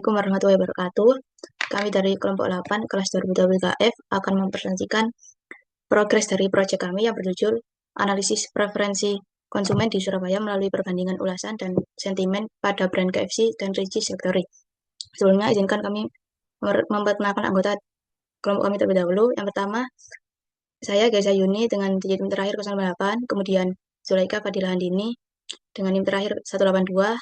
Assalamualaikum warahmatullahi wabarakatuh. Kami dari kelompok 8 kelas 2020 KF akan mempresentasikan progres dari proyek kami yang berjudul Analisis Preferensi Konsumen di Surabaya melalui perbandingan ulasan dan sentimen pada brand KFC dan Regis Factory. Sebelumnya izinkan kami memperkenalkan anggota kelompok kami terlebih dahulu. Yang pertama, saya Gaza Yuni dengan digit NIM terakhir 098, kemudian Zulaika Fadilah Handini dengan NIM terakhir 182,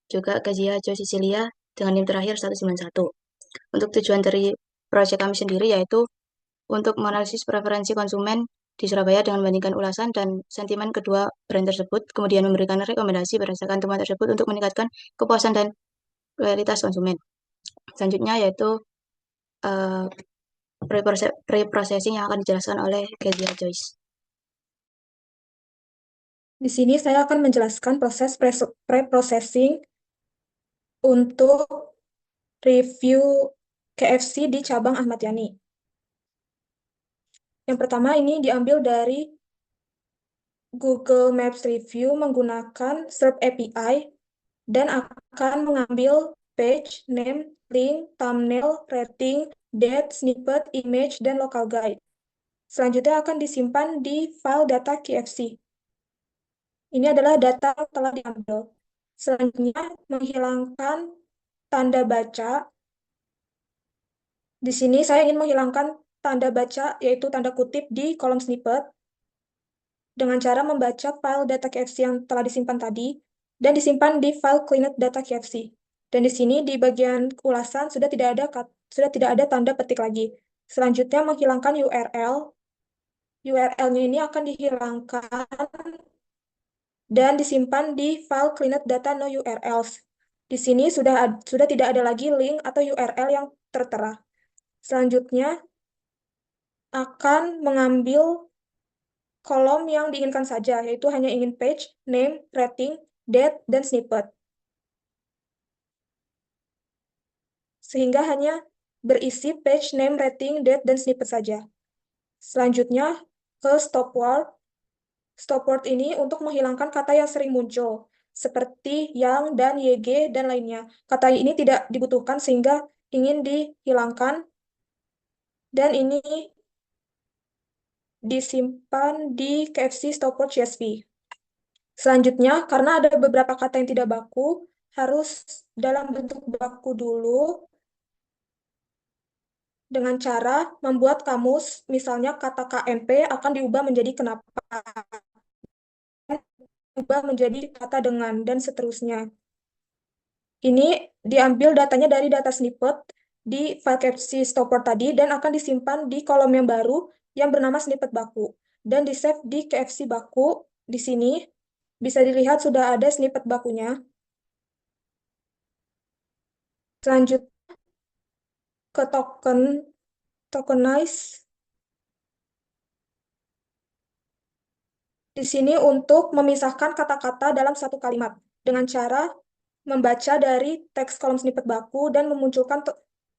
juga Gazia Jo Sicilia dengan NIM terakhir 191. Untuk tujuan dari proyek kami sendiri yaitu untuk menganalisis preferensi konsumen di Surabaya dengan membandingkan ulasan dan sentimen kedua brand tersebut, kemudian memberikan rekomendasi berdasarkan temuan tersebut untuk meningkatkan kepuasan dan loyalitas konsumen. Selanjutnya yaitu uh, pre-processing yang akan dijelaskan oleh Kezia Joyce. Di sini saya akan menjelaskan proses pre-processing untuk review KFC di cabang Ahmad Yani. Yang pertama ini diambil dari Google Maps Review menggunakan SERP API dan akan mengambil page, name, link, thumbnail, rating, date, snippet, image, dan local guide. Selanjutnya akan disimpan di file data KFC. Ini adalah data yang telah diambil. Selanjutnya, menghilangkan tanda baca. Di sini saya ingin menghilangkan tanda baca, yaitu tanda kutip di kolom snippet, dengan cara membaca file data KFC yang telah disimpan tadi, dan disimpan di file cleaned data KFC. Dan di sini di bagian ulasan sudah tidak ada tanda petik lagi. Selanjutnya menghilangkan URL. URL-nya ini akan dihilangkan dan disimpan di file cleaned data no URLs. Di sini sudah tidak ada lagi link atau URL yang tertera. Selanjutnya akan mengambil kolom yang diinginkan saja, yaitu hanya ingin page, name, rating, date, dan snippet. Sehingga hanya berisi page, name, rating, date, dan snippet saja. Selanjutnya ke stop word. Stop word ini untuk menghilangkan kata yang sering muncul, seperti yang, dan, YG, dan lainnya. Kata ini tidak dibutuhkan sehingga ingin dihilangkan, dan ini disimpan di KFC stop word CSV. Selanjutnya, karena ada beberapa kata yang tidak baku, harus dalam bentuk baku dulu dengan cara membuat kamus, misalnya kata KMP akan diubah menjadi kenapa, diubah menjadi kata dengan, dan seterusnya. Ini diambil datanya dari data snippet di file KFC stopper tadi dan akan disimpan di kolom yang baru yang bernama snippet baku. Dan di-save di KFC baku di sini. Bisa dilihat sudah ada snippet bakunya. Selanjutnya ke tokenize. Di sini untuk memisahkan kata-kata dalam satu kalimat dengan cara membaca dari teks kolom snippet baku dan memunculkan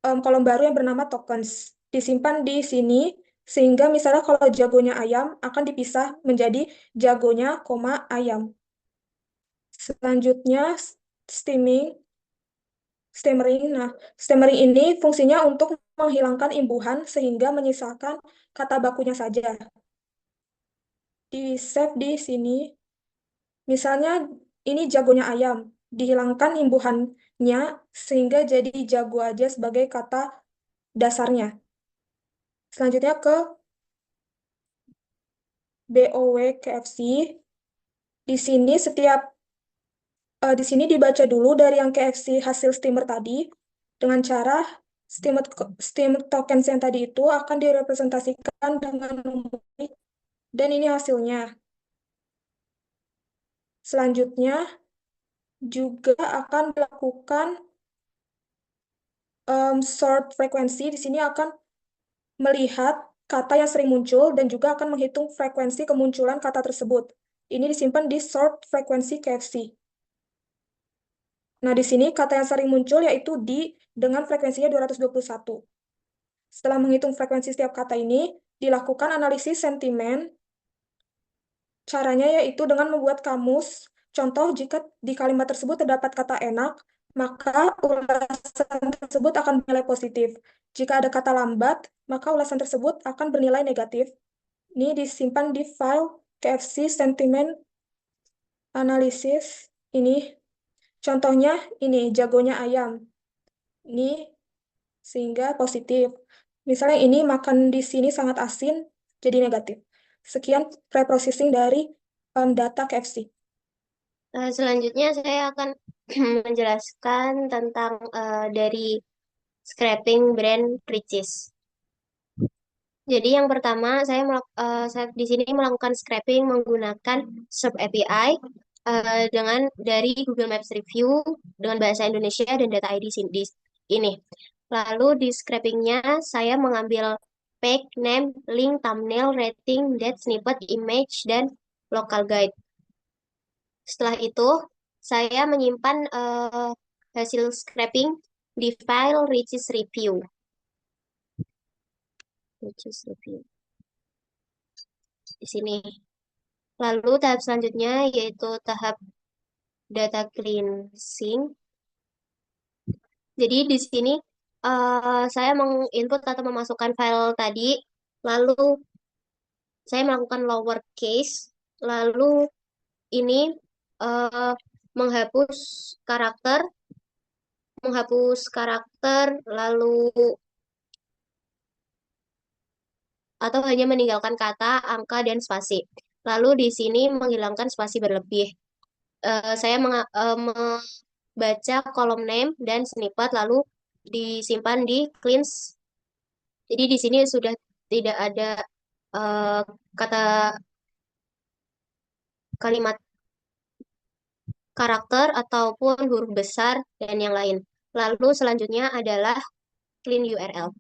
kolom baru yang bernama tokens. Disimpan di sini sehingga misalnya kalau jagonya ayam akan dipisah menjadi jagonya, ayam. Selanjutnya stemming. Stammering. Nah, stammering ini fungsinya untuk menghilangkan imbuhan sehingga menyisakan kata bakunya saja. Di-save di sini. Misalnya ini jagonya ayam, dihilangkan imbuhannya sehingga jadi jago aja sebagai kata dasarnya. Selanjutnya ke BOW KFC. Di sini di sini dibaca dulu dari yang KFC hasil steamer tadi dengan cara steamer tokens yang tadi itu akan direpresentasikan dengan numerik dan ini hasilnya. Selanjutnya juga akan dilakukan sort frekuensi. Di sini akan melihat kata yang sering muncul dan juga akan menghitung frekuensi kemunculan kata tersebut. Ini disimpan di sort frekuensi KFC. Nah, di sini kata yang sering muncul yaitu di dengan frekuensinya 221. Setelah menghitung frekuensi setiap kata ini, dilakukan analisis sentimen. Caranya yaitu dengan membuat kamus. Contoh, jika di kalimat tersebut terdapat kata enak, maka ulasan tersebut akan bernilai positif. Jika ada kata lambat, maka ulasan tersebut akan bernilai negatif. Ini disimpan di file KFC Sentiment Analysis. Ini contohnya ini jagonya ayam. Ini sehingga positif. Misalnya ini makan di sini sangat asin, jadi negatif. Sekian preprocessing dari data KFC. Selanjutnya saya akan menjelaskan tentang dari scraping brand Richeese. Jadi yang pertama saya di sini melakukan scraping menggunakan SERP API dengan dari Google Maps Review dengan bahasa Indonesia dan data ID di ini. Lalu di scrapingnya saya mengambil page, name, link, thumbnail, rating, date, snippet, image, dan local guide. Setelah itu saya menyimpan hasil scraping di file Richeese Review. Richeese Review di sini. Lalu tahap selanjutnya yaitu tahap data cleansing. Jadi di sini saya menginput atau memasukkan file tadi, lalu saya melakukan lowercase, lalu ini eh, menghapus karakter, lalu atau hanya meninggalkan kata, angka, dan spasi. Lalu di sini menghilangkan spasi berlebih. Saya membaca kolom name dan snippet lalu disimpan di cleanse. Jadi di sini sudah tidak ada kata kalimat karakter ataupun huruf besar dan yang lain. Lalu selanjutnya adalah clean URL.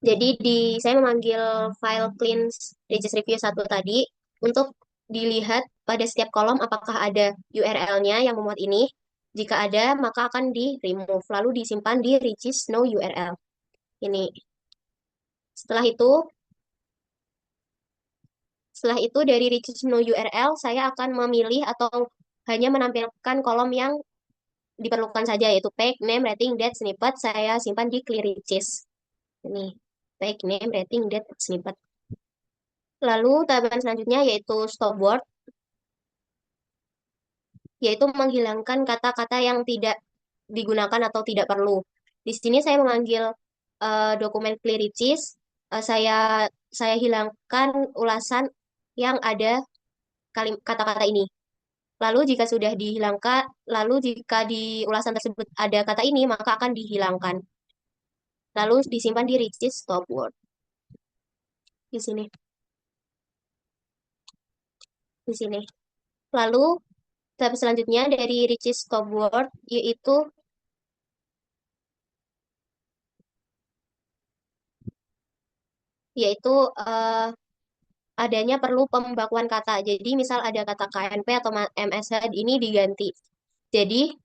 Jadi saya memanggil file cleanse regis review 1 tadi untuk dilihat pada setiap kolom apakah ada URL-nya yang memuat ini. Jika ada, maka akan di-remove, lalu disimpan di regis no URL. Ini. Setelah itu, dari regis no URL, saya akan memilih atau hanya menampilkan kolom yang diperlukan saja, yaitu page, name, rating, date, snippet, saya simpan di clear regis. Ini, page, name, rating, date, snippet. Lalu tahapan selanjutnya yaitu stop word, yaitu menghilangkan kata-kata yang tidak digunakan atau tidak perlu. Di sini saya memanggil dokumen clearages, saya hilangkan ulasan yang ada kata-kata ini. Lalu jika sudah dihilangkan, lalu jika di ulasan tersebut ada kata ini, maka akan dihilangkan. Lalu disimpan di regis stop word. Di sini. Di sini. Lalu tahap selanjutnya dari regis stop word yaitu adanya perlu pembakuan kata. Jadi misal ada kata KNP atau MSH ini diganti. Jadi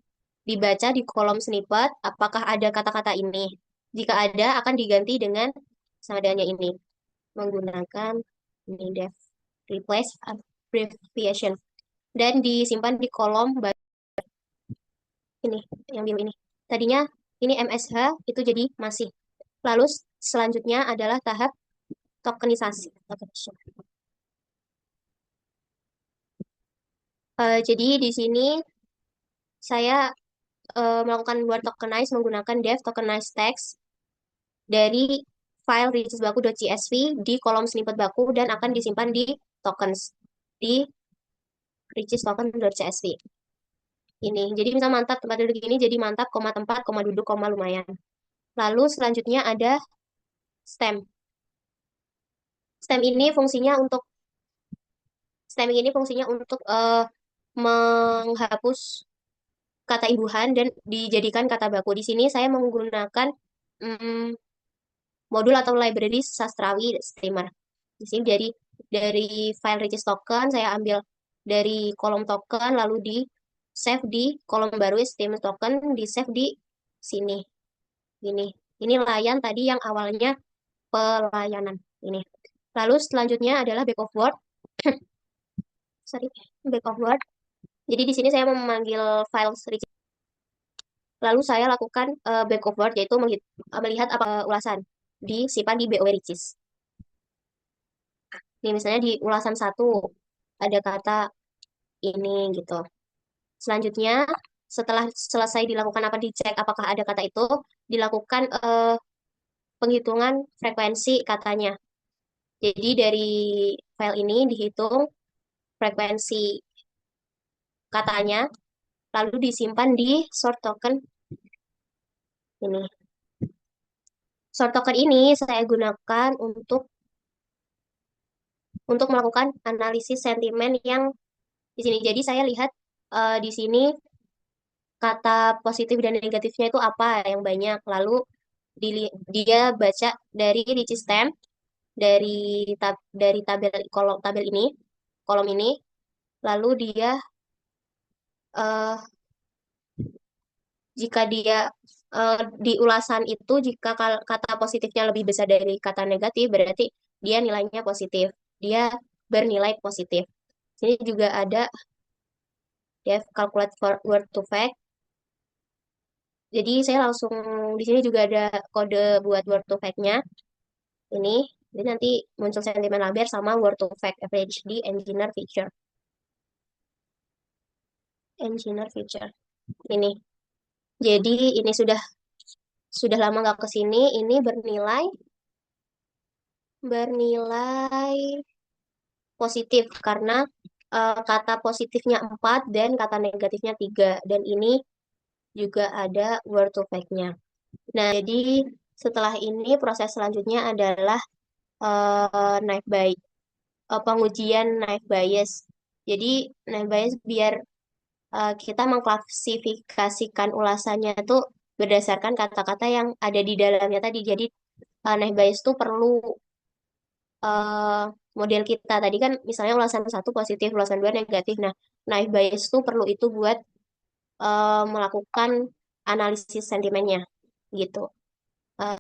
dibaca di kolom snippet apakah ada kata-kata ini. Jika ada akan diganti dengan sama adanya ini menggunakan ini def replace abbreviation dan disimpan di kolom ini yang biru ini. Tadinya ini MSH itu jadi masih. Lalu selanjutnya adalah tahap tokenisasi. Jadi di sini saya melakukan word tokenize menggunakan def tokenize text dari file regisbaku.csv di kolom snippet baku dan akan disimpan di tokens di registoken.csv. Ini, jadi misal mantap tempat duduk ini jadi mantap, koma tempat, koma duduk, koma lumayan. Lalu selanjutnya ada stem. Stem ini fungsinya untuk stemming ini fungsinya untuk menghapus kata imbuhan dan dijadikan kata baku. Di sini saya menggunakan modul atau library sastrawi streamer. Di sini dari file regis token saya ambil dari kolom token lalu di save di kolom baru stream token di save di sini. Ini layan tadi yang awalnya pelayanan ini. Lalu selanjutnya adalah back of word. Sorry, back of word. Jadi di sini saya memanggil file regis Lalu saya lakukan back over, yaitu melihat apa ulasan disimpan di BOW Ricis. Nih misalnya di ulasan 1 ada kata ini gitu. Selanjutnya setelah selesai dilakukan apa dicek apakah ada kata itu, dilakukan penghitungan frekuensi katanya. Jadi dari file ini dihitung frekuensi katanya, lalu disimpan di sort token ini. Sort token ini saya gunakan untuk melakukan analisis sentimen yang di sini. Jadi saya lihat di sini kata positif dan negatifnya itu apa yang banyak. Lalu dia baca dari Richistem, dari tabel ini, kolom ini. Lalu dia eh, jika dia di ulasan itu jika kata positifnya lebih besar dari kata negatif, berarti dia nilainya positif. Dia bernilai positif. Sini juga ada def calculate for word to fact. Jadi saya langsung di sini juga ada kode buat word to fact-nya. Ini, jadi nanti muncul sentimen laber sama word to fact average di engineer feature. Engineer feature. Ini. Jadi ini sudah lama nggak ke sini, ini bernilai positif karena kata positifnya 4 dan kata negatifnya 3 dan ini juga ada word to fact-nya. Nah, jadi setelah ini proses selanjutnya adalah naive bias, pengujian naive bias. Jadi naive bias biar kita mengklasifikasikan ulasannya tuh berdasarkan kata-kata yang ada di dalamnya tadi. Jadi naive bias tuh perlu eh, model kita tadi kan misalnya ulasan 1 positif, ulasan 2 negatif. Nah, naive bias tuh perlu itu buat melakukan analisis sentimennya gitu.